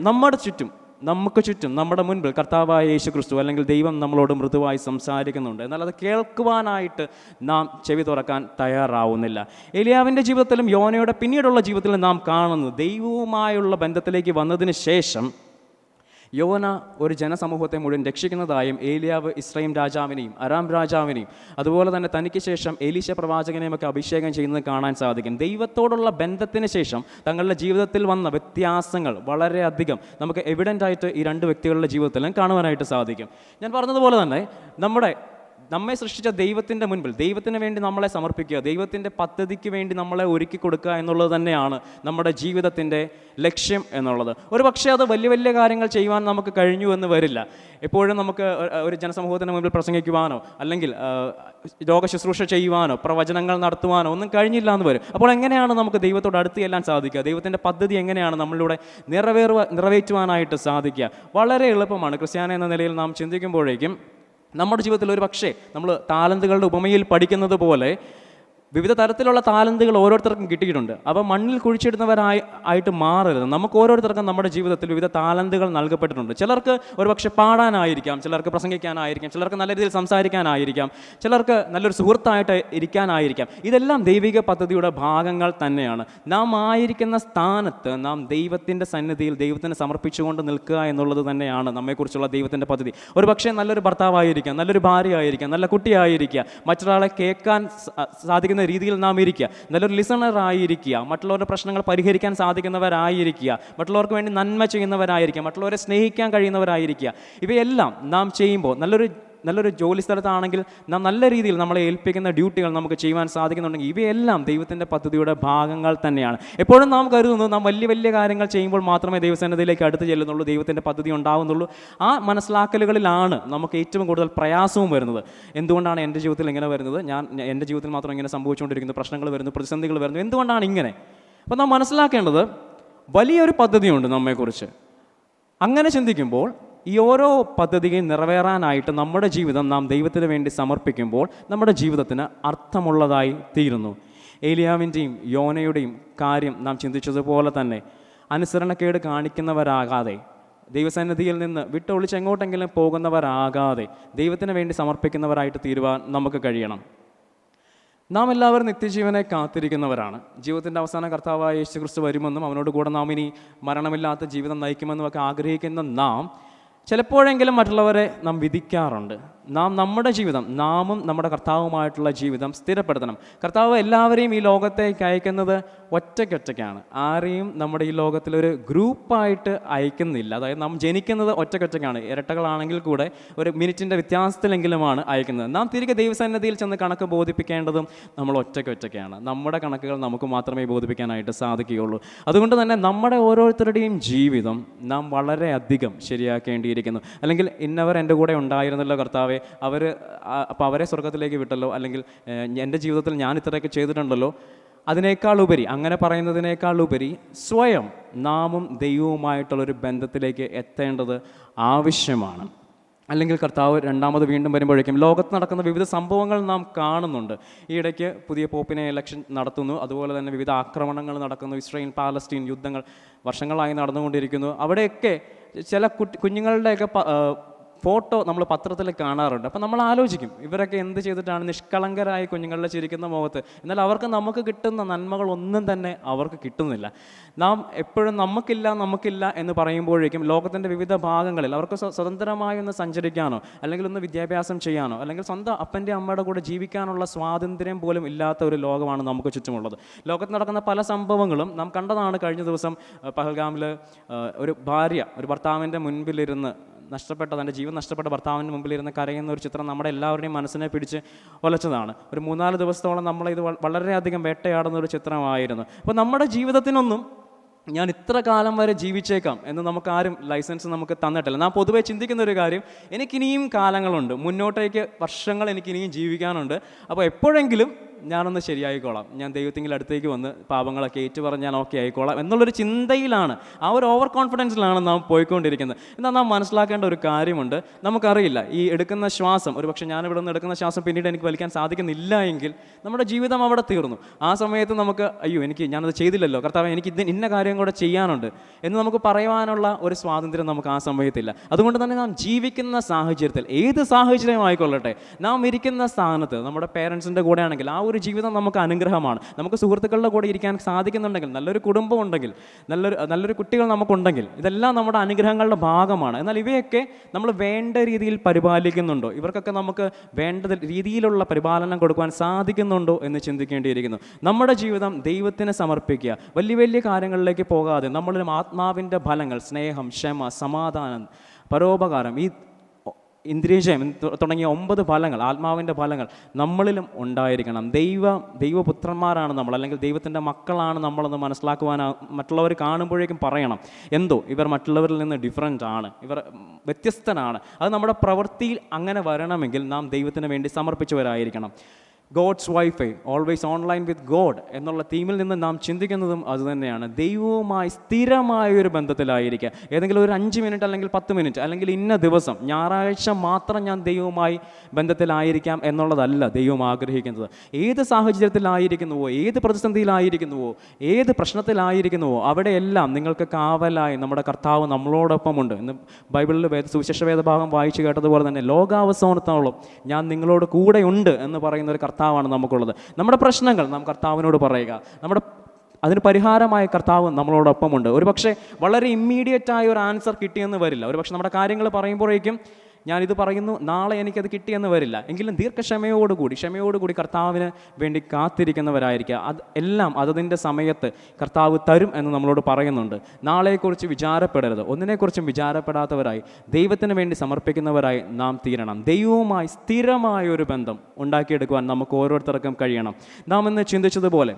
നമുക്ക് ചുറ്റും നമ്മുടെ മുൻപിൽ കർത്താവായ യേശു ക്രിസ്തു അല്ലെങ്കിൽ ദൈവം നമ്മളോട് മൃദുവായി സംസാരിക്കുന്നുണ്ട്. എന്നാൽ അത് കേൾക്കുവാനായിട്ട് നാം ചെവി തുറക്കാൻ തയ്യാറാവുന്നില്ല. ഏലിയാവിൻ്റെ ജീവിതത്തിലും യോനയുടെ പിന്നീടുള്ള ജീവിതത്തിലും നാം കാണുന്നു, ദൈവവുമായുള്ള ബന്ധത്തിലേക്ക് വന്നതിന് ശേഷം യോന ഒരു ജനസമൂഹത്തെ മുഴുവൻ രക്ഷിക്കുന്നതായും ഏലിയാവ് ഇസ്രയേൽ രാജാവിനെയും അരാം രാജാവിനെയും അതുപോലെ തന്നെ തനിക്ക് ശേഷം എലീശ പ്രവാചകനെയും ഒക്കെ അഭിഷേകം ചെയ്യുന്നത് കാണാൻ സാധിക്കും. ദൈവത്തോടുള്ള ബന്ധത്തിന് ശേഷം തങ്ങളുടെ ജീവിതത്തിൽ വന്ന വ്യത്യാസങ്ങൾ വളരെയധികം നമുക്ക് എവിഡൻ്റ് ആയിട്ട് ഈ രണ്ട് വ്യക്തികളുടെ ജീവിതത്തിലും കാണുവാനായിട്ട് സാധിക്കും. ഞാൻ പറഞ്ഞതുപോലെ തന്നെ നമ്മെ സൃഷ്ടിച്ച ദൈവത്തിൻ്റെ മുൻപിൽ ദൈവത്തിന് വേണ്ടി നമ്മളെ സമർപ്പിക്കുക, ദൈവത്തിൻ്റെ പദ്ധതിക്ക് വേണ്ടി നമ്മളെ ഒരുക്കി കൊടുക്കുക എന്നുള്ളത് തന്നെയാണ് നമ്മുടെ ജീവിതത്തിൻ്റെ ലക്ഷ്യം എന്നുള്ളത്. ഒരു പക്ഷേ അത് വലിയ വലിയ കാര്യങ്ങൾ ചെയ്യുവാൻ നമുക്ക് കഴിഞ്ഞു എന്ന് വരില്ല. എപ്പോഴും നമുക്ക് ഒരു ജനസമൂഹത്തിന് മുൻപിൽ പ്രസംഗിക്കുവാനോ അല്ലെങ്കിൽ രോഗ ശുശ്രൂഷ ചെയ്യുവാനോ പ്രവചനങ്ങൾ നടത്തുവാനോ ഒന്നും കഴിഞ്ഞില്ല എന്ന് വരും. അപ്പോൾ എങ്ങനെയാണ് നമുക്ക് ദൈവത്തോട് അടുത്ത് ചെല്ലാൻ സാധിക്കുക? ദൈവത്തിൻ്റെ പദ്ധതി എങ്ങനെയാണ് നമ്മളിലൂടെ നിറവേറ്റുവാനായിട്ട് സാധിക്കുക? വളരെ എളുപ്പമാണ്. ക്രിസ്ത്യാനി എന്ന നിലയിൽ നാം ചിന്തിക്കുമ്പോഴേക്കും നമ്മുടെ ജീവിതത്തിൽ ഒരു പക്ഷേ നമ്മൾ താലന്തുകളുടെ ഉപമയിൽ പഠിക്കുന്നത് പോലെ വിവിധ തരത്തിലുള്ള താലന്തുകൾ ഓരോരുത്തർക്കും കിട്ടിയിട്ടുണ്ട്. അപ്പോൾ മണ്ണിൽ കുഴിച്ചിടുന്നവരായിട്ട് മാറരുത്. നമുക്ക് ഓരോരുത്തർക്കും നമ്മുടെ ജീവിതത്തിൽ വിവിധ താലന്തുകൾ നൽകപ്പെട്ടിട്ടുണ്ട്. ചിലർക്ക് ഒരുപക്ഷെ പാടാനായിരിക്കാം, ചിലർക്ക് പ്രസംഗിക്കാനായിരിക്കാം, ചിലർക്ക് നല്ല രീതിയിൽ സംസാരിക്കാനായിരിക്കാം, ചിലർക്ക് നല്ലൊരു സുഹൃത്തായിട്ട് ഇരിക്കാനായിരിക്കാം. ഇതെല്ലാം ദൈവിക പദ്ധതിയുടെ ഭാഗങ്ങൾ തന്നെയാണ്. നാം ആയിരിക്കുന്ന സ്ഥാനത്ത് നാം ദൈവത്തിൻ്റെ സന്നിധിയിൽ ദൈവത്തിന് സമർപ്പിച്ചുകൊണ്ട് നിൽക്കുക എന്നുള്ളത് തന്നെയാണ് നമ്മെക്കുറിച്ചുള്ള ദൈവത്തിൻ്റെ പദ്ധതി. ഒരുപക്ഷെ നല്ലൊരു ഭർത്താവായിരിക്കാം, നല്ലൊരു ഭാര്യ ആയിരിക്കാം, നല്ല കുട്ടിയായിരിക്കാം, മറ്റൊരാളെ കേൾക്കാൻ സാധിക്കുന്ന രീതിയിൽ നാം ഇരിക്കുക, നല്ലൊരു ലിസണർ ആയിരിക്കുക, മറ്റുള്ളവരുടെ പ്രശ്നങ്ങൾ പരിഹരിക്കാൻ സാധിക്കുന്നവരായിരിക്കുക, മറ്റുള്ളവർക്ക് വേണ്ടി നന്മ ചെയ്യുന്നവരായിരിക്കുക, മറ്റുള്ളവരെ സ്നേഹിക്കാൻ കഴിയുന്നവരായിരിക്കുക. ഇവയെല്ലാം നാം ചെയ്യുമ്പോൾ നല്ലൊരു ജോലി സ്ഥലത്താണെങ്കിൽ നാം നല്ല രീതിയിൽ നമ്മളെ ഏൽപ്പിക്കുന്ന ഡ്യൂട്ടികൾ നമുക്ക് ചെയ്യുവാൻ സാധിക്കുന്നുണ്ടെങ്കിൽ ഇവയെല്ലാം ദൈവത്തിൻ്റെ പദ്ധതിയുടെ ഭാഗങ്ങൾ തന്നെയാണ്. എപ്പോഴും നാം കരുതുന്നു നാം വലിയ വലിയ കാര്യങ്ങൾ ചെയ്യുമ്പോൾ മാത്രമേ ദൈവസന്നിധിയിലേക്ക് അടുത്ത് ചെല്ലുന്നുള്ളൂ, ദൈവത്തിൻ്റെ പദ്ധതി ഉണ്ടാകുന്നുള്ളൂ. ആ മനസ്സിലാക്കലുകളിലാണ് നമുക്ക് ഏറ്റവും കൂടുതൽ പ്രയാസവും വരുന്നത്. എന്തുകൊണ്ടാണ് എൻ്റെ ജീവിതത്തിൽ ഇങ്ങനെ വരുന്നത്? എൻ്റെ ജീവിതത്തിൽ മാത്രം ഇങ്ങനെ സംഭവിച്ചുകൊണ്ടിരിക്കുന്നു, പ്രശ്നങ്ങൾ വരുന്നു, പ്രതിസന്ധികൾ വരുന്നു, എന്തുകൊണ്ടാണ് ഇങ്ങനെ? അപ്പോൾ നാം മനസ്സിലാക്കേണ്ടത് വലിയൊരു പദ്ധതിയുണ്ട് നമ്മെക്കുറിച്ച്. അങ്ങനെ ചിന്തിക്കുമ്പോൾ ഈ ഓരോ പദ്ധതിയും നിറവേറാനായിട്ട് നമ്മുടെ ജീവിതം നാം ദൈവത്തിന് വേണ്ടി സമർപ്പിക്കുമ്പോൾ നമ്മുടെ ജീവിതത്തിന് അർത്ഥമുള്ളതായി തീരുന്നു. ഏലിയാവിൻ്റെയും യോനയുടെയും കാര്യം നാം ചിന്തിച്ചതുപോലെ തന്നെ അനുസരണക്കേട് കാണിക്കുന്നവരാകാതെ, ദൈവസന്നിധിയിൽ നിന്ന് വിട്ടൊളിച്ച് എങ്ങോട്ടെങ്കിലും പോകുന്നവരാകാതെ ദൈവത്തിന് വേണ്ടി സമർപ്പിക്കുന്നവരായിട്ട് തീരുവാൻ നമുക്ക് കഴിയണം. നാം എല്ലാവരും നിത്യജീവനെ കാത്തിരിക്കുന്നവരാണ്. ജീവിതത്തിൻ്റെ അവസാന കർത്താവായ യേശു ക്രിസ്തു വരുമെന്നും അവനോട് കൂടെ നാം ഇനി മരണമില്ലാത്ത ജീവിതം നയിക്കുമെന്നും ഒക്കെ ആഗ്രഹിക്കുന്ന നാം ചിലപ്പോഴെങ്കിലും മറ്റുള്ളവരെ നാം വിധിക്കാറുണ്ട്. നമ്മുടെ ജീവിതം, നാമും നമ്മുടെ കർത്താവുമായിട്ടുള്ള ജീവിതം സ്ഥിരപ്പെടുത്തണം. കർത്താവ് എല്ലാവരെയും ഈ ലോകത്തേക്ക് അയക്കുന്നത് ഒറ്റയ്ക്കൊറ്റയ്ക്കാണ്. ആരെയും നമ്മുടെ ഈ ലോകത്തിലൊരു ഗ്രൂപ്പായിട്ട് അയക്കുന്നില്ല. അതായത് നാം ജനിക്കുന്നത് ഒറ്റയ്ക്കൊറ്റയ്ക്കാണ്. ഇരട്ടകളാണെങ്കിൽ കൂടെ ഒരു മിനിറ്റിൻ്റെ വ്യത്യാസത്തിലെങ്കിലുമാണ് അയക്കുന്നത്. നാം തിരികെ ദൈവസന്നിധിയിൽ ചെന്ന് കണക്ക് ബോധിപ്പിക്കേണ്ടതും നമ്മൾ ഒറ്റയ്ക്കൊറ്റയ്ക്കാണ്. നമ്മുടെ കണക്കുകൾ നമുക്ക് മാത്രമേ ബോധിപ്പിക്കാനായിട്ട് സാധിക്കുകയുള്ളൂ. അതുകൊണ്ട് തന്നെ നമ്മുടെ ഓരോരുത്തരുടെയും ജീവിതം നാം വളരെയധികം ശരിയാക്കേണ്ടിയിരിക്കുന്നു. അല്ലെങ്കിൽ ഇന്നവർ എൻ്റെ കൂടെ ഉണ്ടായിരുന്നല്ലോ കർത്താവെ, അപ്പോൾ അവരെ സ്വർഗത്തിലേക്ക് വിട്ടല്ലോ, അല്ലെങ്കിൽ എൻ്റെ ജീവിതത്തിൽ ഞാൻ ഇത്രയൊക്കെ ചെയ്തിട്ടുണ്ടല്ലോ, അതിനേക്കാൾ ഉപരി, അങ്ങനെ പറയുന്നതിനേക്കാൾ ഉപരി സ്വയം നാമും ദൈവവുമായിട്ടുള്ളൊരു ബന്ധത്തിലേക്ക് എത്തേണ്ടത് ആവശ്യമാണ്. അല്ലെങ്കിൽ കർത്താവ് രണ്ടാമത് വീണ്ടും വരുമ്പോഴേക്കും ലോകത്ത് നടക്കുന്ന വിവിധ സംഭവങ്ങൾ നാം കാണുന്നുണ്ട്. ഈ ഇടയ്ക്ക് പുതിയ പോപ്പിനെ ഇലക്ഷൻ നടത്തുന്നു. അതുപോലെ തന്നെ വിവിധ ആക്രമണങ്ങൾ നടക്കുന്നു. ഇസ്രായേൽ പാലസ്തീൻ യുദ്ധങ്ങൾ വർഷങ്ങളായി നടന്നുകൊണ്ടിരിക്കുന്നു. അവിടെയൊക്കെ ചില കുഞ്ഞുങ്ങളുടെയൊക്കെ ഫോട്ടോ നമ്മൾ പത്രത്തിൽ കാണാറുണ്ട്. അപ്പം നമ്മൾ ആലോചിക്കും, ഇവരൊക്കെ എന്ത് ചെയ്തിട്ടാണ് നിഷ്കളങ്കരായി കുഞ്ഞുങ്ങളുടെ ചിരിക്കുന്ന മുഖത്ത്, എന്നാൽ അവർക്ക് നമുക്ക് കിട്ടുന്ന നന്മകളൊന്നും തന്നെ അവർക്ക് കിട്ടുന്നില്ല. നാം എപ്പോഴും നമുക്കില്ല എന്ന് പറയുമ്പോഴേക്കും ലോകത്തിൻ്റെ വിവിധ ഭാഗങ്ങളിൽ അവർക്ക് സ്വതന്ത്രമായി ഒന്ന് സഞ്ചരിക്കാനോ അല്ലെങ്കിൽ ഒന്ന് വിദ്യാഭ്യാസം ചെയ്യാനോ അല്ലെങ്കിൽ സ്വന്തം അപ്പൻ്റെ അമ്മയുടെ കൂടെ ജീവിക്കാനുള്ള സ്വാതന്ത്ര്യം പോലും ഇല്ലാത്ത ഒരു ലോകമാണ് നമുക്ക് ചുറ്റുമുള്ളത്. ലോകത്ത് നടക്കുന്ന പല സംഭവങ്ങളും നാം കണ്ടതാണ്. കഴിഞ്ഞ ദിവസം പഹൽഗാമിൽ ഒരു ഭാര്യ ഒരു ഭർത്താവിൻ്റെ മുൻപിലിരുന്ന് തൻ്റെ ജീവൻ നഷ്ടപ്പെട്ട ഭർത്താവിൻ്റെ മുമ്പിലിരുന്ന് കരയുന്ന ഒരു ചിത്രം നമ്മുടെ എല്ലാവരുടെയും മനസ്സിനെ പിടിച്ച് ഒലച്ചതാണ്. ഒരു 3-4 ദിവസത്തോളം നമ്മളിത് വളരെയധികം വേട്ടയാടുന്ന ഒരു ചിത്രമായിരുന്നു. അപ്പോൾ നമ്മുടെ ജീവിതത്തിനൊന്നും ഞാൻ ഇത്ര കാലം വരെ ജീവിച്ചേക്കാം എന്ന് നമുക്കാരും ലൈസൻസ് നമുക്ക് തന്നിട്ടില്ല. നാം പൊതുവെ ചിന്തിക്കുന്ന ഒരു കാര്യം, എനിക്കിനിയും കാലങ്ങളുണ്ട്, മുന്നോട്ടേക്ക് വർഷങ്ങൾ എനിക്കിനിയും ജീവിക്കാനുണ്ട്, അപ്പോൾ എപ്പോഴെങ്കിലും ഞാനൊന്ന് ശരിയായിക്കോളാം, ഞാൻ ദൈവത്തിൻ്റെ അടുത്തേക്ക് വന്ന് പാപങ്ങളൊക്കെ ഏറ്റുപറഞ്ഞ് ഞാൻ ഓക്കെ ആയിക്കോളാം എന്നുള്ളൊരു ചിന്തയിലാണ്, ആ ഒരു ഓവർ കോൺഫിഡൻസിലാണ് നാം പോയിക്കൊണ്ടിരിക്കുന്നത്. എന്നാൽ നാം മനസ്സിലാക്കേണ്ട ഒരു കാര്യമുണ്ട്, നമുക്കറിയില്ല ഈ എടുക്കുന്ന ശ്വാസം, ഒരു പക്ഷേ ഞാനിവിടെ നിന്ന് എടുക്കുന്ന ശ്വാസം പിന്നീട് എനിക്ക് വലിക്കാൻ സാധിക്കുന്നില്ല എങ്കിൽ നമ്മുടെ ജീവിതം അവിടെ തീർന്നു. ആ സമയത്ത് നമുക്ക് അയ്യോ ഞാനത് ചെയ്തില്ലല്ലോ കർത്താവേ, എനിക്ക് ഇന്ന കാര്യം കൂടെ ചെയ്യാനുണ്ട് എന്ന് നമുക്ക് പറയുവാനുള്ള ഒരു സ്വാതന്ത്ര്യം നമുക്ക് ആ സമയത്തില്ല. അതുകൊണ്ട് തന്നെ നാം ജീവിക്കുന്ന സാഹചര്യത്തിൽ, ഏത് സാഹചര്യമായിക്കൊള്ളട്ടെ, നാം ഇരിക്കുന്ന സ്ഥാനത്ത് നമ്മുടെ പേരൻസിൻ്റെ കൂടെ ആണെങ്കിൽ ആ ഒരു ജീവിതം നമുക്ക് അനുഗ്രഹമാണ്. നമുക്ക് സുഹൃത്തുക്കളുടെ കൂടെ ഇരിക്കാൻ സാധിക്കുന്നുണ്ടെങ്കിൽ, നല്ലൊരു കുടുംബം ഉണ്ടെങ്കിൽ, നല്ലൊരു കുട്ടികൾ നമുക്കുണ്ടെങ്കിൽ, ഇതെല്ലാം നമ്മുടെ അനുഗ്രഹങ്ങളുടെ ഭാഗമാണ്. എന്നാൽ ഇവയൊക്കെ നമ്മൾ വേണ്ട രീതിയിൽ പരിപാലിക്കുന്നുണ്ടോ, ഇവർക്കൊക്കെ നമുക്ക് വേണ്ട രീതിയിലുള്ള പരിപാലനം കൊടുക്കുവാൻ സാധിക്കുന്നുണ്ടോ എന്ന് ചിന്തിക്കേണ്ടിയിരിക്കുന്നു. നമ്മുടെ ജീവിതം ദൈവത്തിന് സമർപ്പിക്കുക. വലിയ വലിയ കാര്യങ്ങളിലേക്ക് പോകാതെ നമ്മളിലും ആത്മാവിൻ്റെ ഫലങ്ങൾ, സ്നേഹം, ക്ഷമ, സമാധാനം, പരോപകാരം, ഈ ഇന്ദ്രിയജയം തുടങ്ങിയ 9 ഫലങ്ങൾ, ആത്മാവിൻ്റെ ഫലങ്ങൾ നമ്മളിലും ഉണ്ടായിരിക്കണം. ദൈവപുത്രന്മാരാണ് നമ്മൾ, അല്ലെങ്കിൽ ദൈവത്തിൻ്റെ മക്കളാണ് നമ്മളെന്ന് മനസ്സിലാക്കുവാൻ മറ്റുള്ളവർ കാണുമ്പോഴേക്കും പറയണം, എന്തോ ഇവർ മറ്റുള്ളവരിൽ നിന്ന് ഡിഫറൻ്റ് ആണ്, ഇവർ വ്യത്യസ്തനാണ്. അത് നമ്മുടെ പ്രവൃത്തിയിൽ അങ്ങനെ വരണമെങ്കിൽ നാം ദൈവത്തിന് വേണ്ടി സമർപ്പിച്ചവരായിരിക്കണം. God's wifi, always online with God എന്നുള്ള തീമിൽ നിന്ന് നാം ചിന്തിക്കുന്നതും അതുതന്നെയാണ്. ദൈവവുമായി സ്ഥിരമായൊരു ബന്ധത്തിലായിരിക്കുക. ഏതെങ്കിലും ഒരു 5 മിനിറ്റ് അല്ലെങ്കിൽ 10 മിനിറ്റ് അല്ലെങ്കിൽ ഇന്ന ദിവസം ഞായറാഴ്ച മാത്രം ഞാൻ ദൈവവുമായി ബന്ധത്തിലായിരിക്കാം എന്നുള്ളതല്ല ദൈവം ആഗ്രഹിക്കുന്നത്. ഏത് സാഹചര്യത്തിലായിരിക്കുന്നുവോ, ഏത് പ്രതിസന്ധിയിലായിരിക്കുന്നുവോ, ഏത് പ്രശ്നത്തിലായിരിക്കുന്നുവോ അവിടെയെല്ലാം നിങ്ങൾക്ക് കാവലായി നമ്മുടെ കർത്താവ് നമ്മളോടൊപ്പമുണ്ട് എന്ന് ബൈബിളിൽ സുവിശേഷ വേദഭാഗം വായിച്ചു കേട്ടതുപോലെ തന്നെ ലോകാവസാനത്തോളം ഞാൻ നിങ്ങളോട് കൂടെയുണ്ട് എന്ന് പറയുന്ന ഒരു കർത്താവാണ് നമുക്കുള്ളത്. നമ്മുടെ പ്രശ്നങ്ങൾ നാം കർത്താവിനോട് പറയുക, അതിന് പരിഹാരമായ കർത്താവ് നമ്മളോടൊപ്പമുണ്ട്. ഒരു പക്ഷേ വളരെ ഇമ്മീഡിയറ്റായ ഒരു ആൻസർ കിട്ടിയെന്ന് വരില്ല. ഒരു പക്ഷേ നമ്മുടെ കാര്യങ്ങൾ പറയുമ്പോഴേക്കും ഞാനിത് പറയുന്നു, നാളെ എനിക്കത് കിട്ടിയെന്ന് വരില്ല. എങ്കിലും ക്ഷമയോടുകൂടി കർത്താവിന് വേണ്ടി കാത്തിരിക്കുന്നവരായിരിക്കുക. എല്ലാം അതതിൻ്റെ സമയത്ത് കർത്താവ് തരും എന്ന് നമ്മളോട് പറയുന്നുണ്ട്. നാളെക്കുറിച്ച് വിചാരപ്പെടരുത്. ഒന്നിനെക്കുറിച്ചും വിചാരപ്പെടാത്തവരായി ദൈവത്തിന് വേണ്ടി സമർപ്പിക്കുന്നവരായി നാം തീരണം. ദൈവവുമായി സ്ഥിരമായൊരു ബന്ധം ഉണ്ടാക്കിയെടുക്കുവാൻ നമുക്ക് ഓരോരുത്തർക്കും കഴിയണം. നാം ഇന്ന് ചിന്തിച്ചതുപോലെ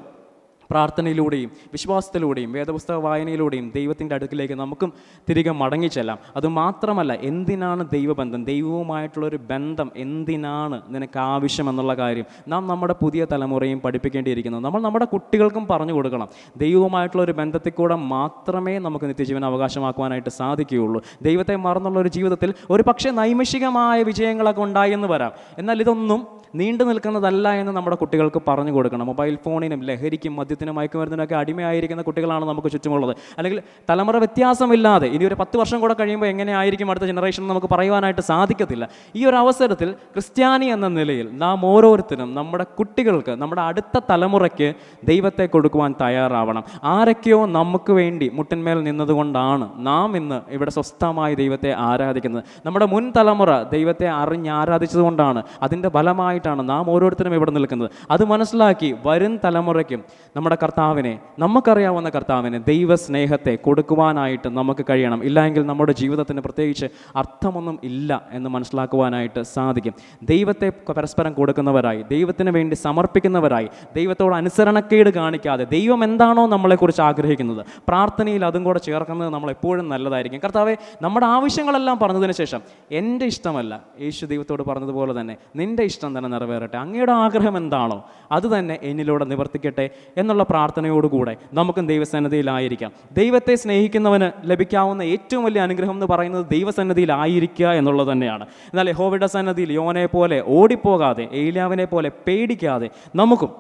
പ്രാർത്ഥനയിലൂടെയും വിശ്വാസത്തിലൂടെയും വേദപുസ്തക വായനയിലൂടെയും ദൈവത്തിൻ്റെ അടുക്കിലേക്ക് നമുക്കും തിരികെ മടങ്ങിച്ചെല്ലാം. അതുമാത്രമല്ല, എന്തിനാണ് ദൈവബന്ധം, ദൈവവുമായിട്ടുള്ളൊരു ബന്ധം എന്തിനാണ് നിനക്ക് ആവശ്യമെന്നുള്ള കാര്യം നാം നമ്മുടെ പുതിയ തലമുറയും പഠിപ്പിക്കേണ്ടിയിരിക്കുന്നു. നമ്മൾ നമ്മുടെ കുട്ടികൾക്കും പറഞ്ഞു കൊടുക്കണം. ദൈവവുമായിട്ടുള്ളൊരു ബന്ധത്തിൽ കൂടെ മാത്രമേ നമുക്ക് നിത്യജീവൻ അവകാശമാക്കുവാനായിട്ട് സാധിക്കുകയുള്ളൂ. ദൈവത്തെ മറന്നുള്ളൊരു ജീവിതത്തിൽ ഒരു പക്ഷേ നൈമിഷികമായ വിജയങ്ങളൊക്കെ ഉണ്ടായെന്ന് വരാം. എന്നാൽ ഇതൊന്നും നീണ്ടു നിൽക്കുന്നതല്ല എന്ന് നമ്മുടെ കുട്ടികൾക്ക് പറഞ്ഞു കൊടുക്കണം. മൊബൈൽ ഫോണിനും ലഹരിക്കും മദ്യത്തിനും മയക്കുമരുന്നിനൊക്കെ അടിമയായിരിക്കുന്ന കുട്ടികളാണ് നമുക്ക് ചുറ്റുമുള്ളത്. അല്ലെങ്കിൽ തലമുറ വ്യത്യാസമില്ലാതെ ഇനി ഒരു 10 വർഷം കൂടെ കഴിയുമ്പോൾ എങ്ങനെയായിരിക്കും അടുത്ത ജനറേഷൻ നമുക്ക് പറയുവാനായിട്ട് സാധിക്കത്തില്ല. ഈ ഒരു അവസരത്തിൽ ക്രിസ്ത്യാനി എന്ന നിലയിൽ നാം ഓരോരുത്തരും നമ്മുടെ കുട്ടികൾക്ക്, നമ്മുടെ അടുത്ത തലമുറയ്ക്ക് ദൈവത്തെ കൊടുക്കുവാൻ തയ്യാറാവണം. ആരൊക്കെയോ നമുക്ക് വേണ്ടി മുട്ടിന്മേൽ നിന്നതുകൊണ്ടാണ് നാം ഇന്ന് ഇവിടെ സ്വസ്ഥമായി ദൈവത്തെ ആരാധിക്കുന്നത്. നമ്മുടെ മുൻ തലമുറ ദൈവത്തെ അറിഞ്ഞ് ആരാധിച്ചതുകൊണ്ടാണ്, അതിൻ്റെ ഫലമായിട്ടാണ് നാം ഓരോരുത്തരും ഇവിടെ നിൽക്കുന്നത്. അത് മനസ്സിലാക്കി വരും തലമുറയ്ക്കും നമ്മുടെ കർത്താവിനെ, നമുക്കറിയാവുന്ന കർത്താവിനെ, ദൈവസ്നേഹത്തെ കൊടുക്കുവാനായിട്ട് നമുക്ക് കഴിയണം. ഇല്ലെങ്കിൽ നമ്മുടെ ജീവിതത്തിന് പ്രത്യേകിച്ച് അർത്ഥമൊന്നും ഇല്ല എന്ന് മനസ്സിലാക്കുവാനായിട്ട് സാധിക്കും. ദൈവത്തെ പരസ്പരം കൊടുക്കുന്നവരായി, ദൈവത്തിന് വേണ്ടി സമർപ്പിക്കുന്നവരായി, ദൈവത്തോട് അനുസരണക്കേട് കാണിക്കാതെ ദൈവം എന്താണോ നമ്മളെക്കുറിച്ച് ആഗ്രഹിക്കുന്നത് പ്രാർത്ഥനയിൽ അതും കൂടെ ചേർക്കുന്നത് നമ്മളെപ്പോഴും നല്ലതായിരിക്കും. കർത്താവെ, നമ്മുടെ ആവശ്യങ്ങളെല്ലാം പറഞ്ഞതിന് ശേഷം എൻ്റെ ഇഷ്ടമല്ല, യേശു ദൈവത്തോട് പറഞ്ഞതുപോലെ തന്നെ നിൻ്റെ ഇഷ്ടം തന്നെ നിറവേറട്ടെ, അങ്ങയുടെ ആഗ്രഹം എന്താണോ അത് തന്നെ എന്നിലൂടെ നിവർത്തിക്കട്ടെ എന്നുള്ള പ്രാർത്ഥനയോടുകൂടെ നമുക്കും ദൈവസന്നിധിയിലായിരിക്കാം. ദൈവത്തെ സ്നേഹിക്കുന്നവന് ലഭിക്കാവുന്ന ഏറ്റവും വലിയ അനുഗ്രഹം എന്ന് പറയുന്നത് ദൈവസന്നിധിയിലായിരിക്കുക എന്നുള്ളത് തന്നെയാണ്. എന്നാൽ യഹോവയുടെ സന്നിധിയിൽ യോനെ പോലെ ഓടിപ്പോകാതെ, ഏലിയാവിനെ പോലെ പേടിക്കാതെ നമുക്കും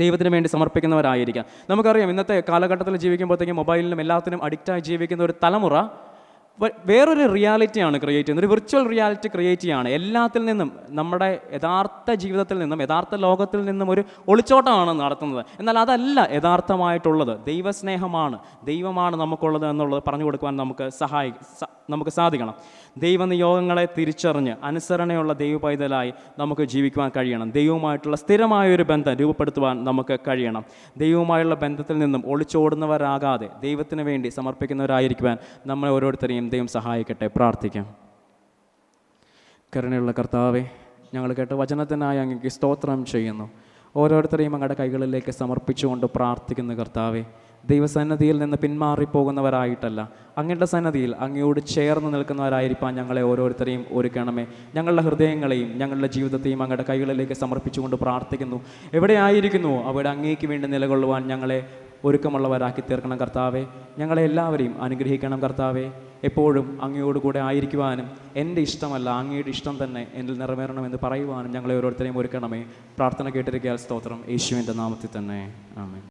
ദൈവത്തിന് വേണ്ടി സമർപ്പിക്കുന്നവരായിരിക്കാം. നമുക്കറിയാം, ഇന്നത്തെ കാലഘട്ടത്തിൽ ജീവിക്കുമ്പോഴത്തേക്കും മൊബൈലിനും എല്ലാത്തിനും അഡിക്റ്റായി ജീവിക്കുന്ന ഒരു തലമുറ വേറൊരു റിയാലിറ്റിയാണ് ക്രിയേറ്റ് ചെയ്യുന്നത്, ഒരു വിർച്വൽ റിയാലിറ്റി ക്രിയേറ്റ് ചെയ്യുകയാണ്. എല്ലാത്തിൽ നിന്നും, നമ്മുടെ യഥാർത്ഥ ജീവിതത്തിൽ നിന്നും, യഥാർത്ഥ ലോകത്തിൽ നിന്നും ഒരു ഒളിച്ചോട്ടമാണ് നടത്തുന്നത്. എന്നാൽ അതല്ല യഥാർത്ഥമായിട്ടുള്ളത്. ദൈവസ്നേഹമാണ്, ദൈവമാണ് നമുക്കുള്ളത് എന്നുള്ളത് പറഞ്ഞു കൊടുക്കുവാൻ നമുക്ക് സാധിക്കണം. ദൈവനിയോഗങ്ങളെ തിരിച്ചറിഞ്ഞ് അനുസരണയുള്ള ദൈവ പൈതലായി നമുക്ക് ജീവിക്കുവാൻ കഴിയണം. ദൈവവുമായിട്ടുള്ള സ്ഥിരമായൊരു ബന്ധം രൂപപ്പെടുത്തുവാൻ നമുക്ക് കഴിയണം. ദൈവവുമായുള്ള ബന്ധത്തിൽ നിന്നും ഒളിച്ചോടുന്നവരാകാതെ ദൈവത്തിന് വേണ്ടി സമർപ്പിക്കുന്നവരായിരിക്കുവാൻ നമ്മളെ ഓരോരുത്തരെയും ദൈവം സഹായിക്കട്ടെ. പ്രാർത്ഥിക്കാം. കരുണയുള്ള കർത്താവേ, ഞങ്ങൾ കേട്ട വചനത്തിനായി അങ്ങേക്ക് സ്തോത്രം ചെയ്യുന്നു. ഓരോരുത്തരെയും അങ്ങയുടെ കൈകളിലേക്ക് സമർപ്പിച്ചുകൊണ്ട് പ്രാർത്ഥിക്കുന്നു. കർത്താവേ, ദൈവസന്നിധിയിൽ നിന്ന് പിന്മാറിപ്പോകുന്നവരായിട്ടല്ല, അങ്ങയുടെ സന്നിധിയിൽ അങ്ങയോട് ചേർന്ന് നിൽക്കുന്നവരായിരിക്കാൻ ഞങ്ങളെ ഓരോരുത്തരെയും ഒരുക്കണമേ. ഞങ്ങളുടെ ഹൃദയങ്ങളെയും ഞങ്ങളുടെ ജീവിതത്തെയും അങ്ങയുടെ കൈകളിലേക്ക് സമർപ്പിച്ചുകൊണ്ട് പ്രാർത്ഥിക്കുന്നു. എവിടെയായിരിക്കുന്നു അവിടെ അങ്ങേക്ക് വേണ്ടി നിലകൊള്ളുവാൻ ഞങ്ങളെ ഒരുക്കമുള്ളവരാക്കി തീർക്കണം. കർത്താവെ, ഞങ്ങളെ എല്ലാവരെയും അനുഗ്രഹിക്കണം. കർത്താവെ, എപ്പോഴും അങ്ങയോടുകൂടെ ആയിരിക്കുവാനും എൻ്റെ ഇഷ്ടമല്ല അങ്ങയുടെ ഇഷ്ടം തന്നെ എന്നിൽ നിറവേറണമെന്ന് പറയുവാനും ഞങ്ങളെ ഓരോരുത്തരെയും ഒരുക്കണമേ. പ്രാർത്ഥന കേട്ടിരിക്കാൻ സ്തോത്രം. യേശുവിൻ്റെ നാമത്തിൽ തന്നെ ആമേൻ.